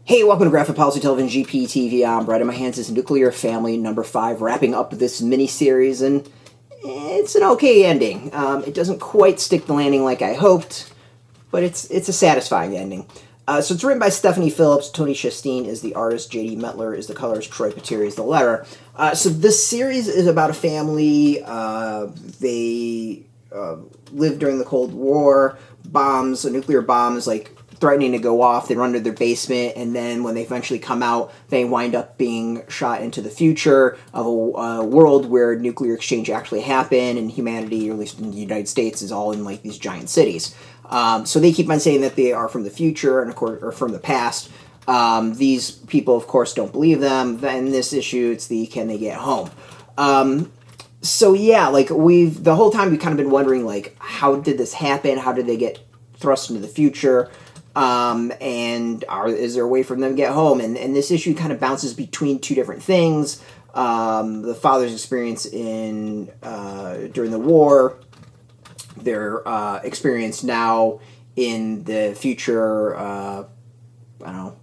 Hey, welcome to Graphic Policy Television GPTV. I'm Brett. In my hands is Nuclear Family number 5, wrapping up this mini-series, and it's an okay ending. It doesn't quite stick the landing like I hoped, but it's a satisfying ending. So it's written by Stephanie Phillips. Tony Shasteen is the artist. J.D. Mettler is the colorist. Troy Peteri is the letterer. So this series is about a family. They lived during the Cold War. Nuclear bombs, like, threatening to go off. They run to their basement, and then when they eventually come out, they wind up being shot into the future of a world where nuclear exchange actually happened, and humanity, or at least in the United States, is all in like these giant cities. So they keep on saying that they are from the future and of course, or from the past. These people, of course, don't believe them. In this issue, it's the can they get home? So yeah, like the whole time we've kind of been wondering, like, how did this happen? How did they get thrust into the future? And is there a way for them to get home? And this issue kind of bounces between two different things. The father's experience during the war, their experience now in the future,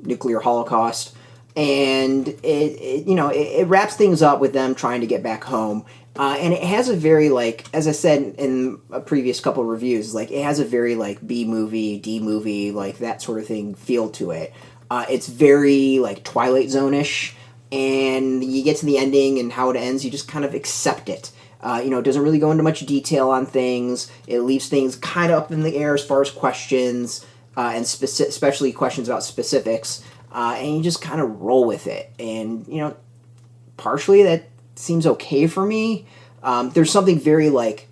nuclear holocaust. And it wraps things up with them trying to get back home. And it has a very, like, as I said in a previous couple of reviews, like, it has a very, like, B-movie, D-movie, like, that sort of thing feel to it. It's very, like, Twilight Zone-ish, and you get to the ending and how it ends, you just kind of accept it. It doesn't really go into much detail on things. It leaves things kind of up in the air as far as questions, and especially questions about specifics, and you just kind of roll with it. And, partially that seems okay for me. There's something very, like,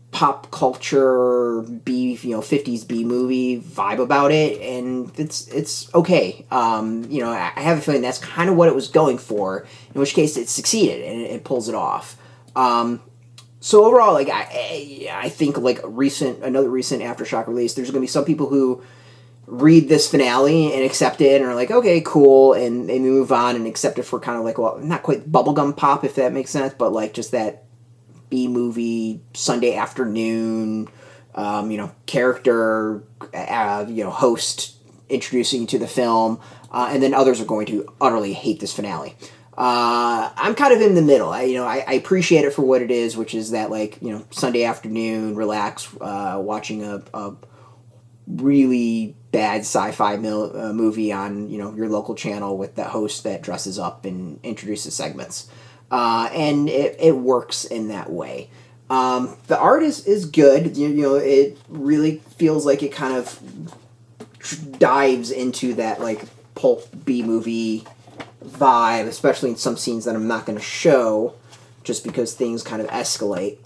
pop culture 50s B movie vibe about it, and it's okay. I have a feeling that's kind of what it was going for, in which case it succeeded and it pulls it off. So overall, like, I think, like, another recent AfterShock release, there's going to be some people who read this finale and accept it and are like, okay, cool, and they move on and accept it for kind of like, well, not quite bubblegum pop, if that makes sense, but like just that B-movie Sunday afternoon, character, host introducing you to the film, and then others are going to utterly hate this finale. I'm kind of in the middle. I appreciate it for what it is, which is that, like, Sunday afternoon, relax, watching a really bad sci-fi movie on your local channel with the host that dresses up and introduces segments, and it works in that way. The art is good. It really feels like it kind of dives into that, like, pulp B-movie vibe, especially in some scenes that I'm not going to show just because things kind of escalate.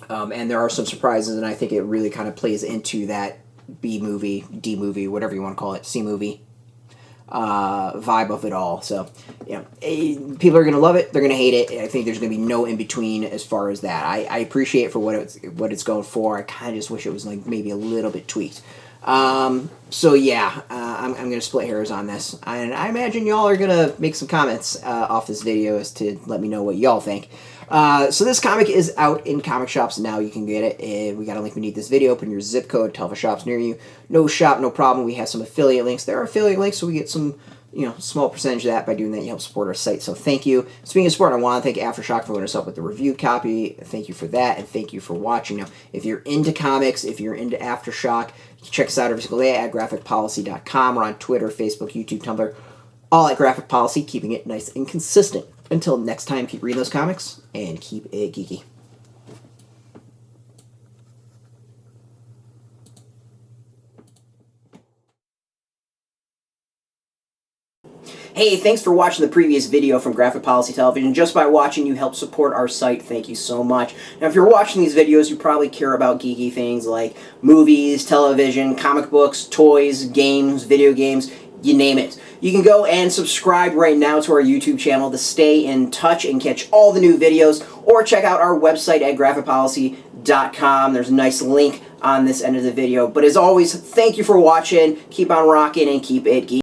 And there are some surprises, and I think it really kind of plays into that B-movie, D-movie, whatever you want to call it, C-movie vibe of it all. So, people are going to love it. They're going to hate it. I think there's going to be no in-between as far as that. I appreciate it for what it's going for. I kind of just wish it was, like, maybe a little bit tweaked. So yeah, I'm going to split hairs on this. And I imagine y'all are going to make some comments off this video as to let me know what y'all think. So this comic is out in comic shops now. You can get it. We got a link beneath this video. Put in your zip code. Tell if a shop's near you. No shop, no problem. We have some affiliate links. There are affiliate links, so we get some, small percentage of that. By doing that, you help support our site. So thank you. Speaking of support, I want to thank AfterShock for letting us up with the review copy. Thank you for that, and thank you for watching. Now, if you're into comics, if you're into AfterShock, you can check us out every single day at graphicpolicy.com. We're on Twitter, Facebook, YouTube, Tumblr, all at Graphic Policy, keeping it nice and consistent. Until next time, keep reading those comics, and keep it geeky. Hey, thanks for watching the previous video from Graphic Policy Television. Just by watching, you help support our site. Thank you so much. Now, if you're watching these videos, you probably care about geeky things like movies, television, comic books, toys, games, video games, you name it. You can go and subscribe right now to our YouTube channel to stay in touch and catch all the new videos, or check out our website at graphicpolicy.com. There's a nice link on this end of the video. But as always, thank you for watching. Keep on rocking and keep it geeky.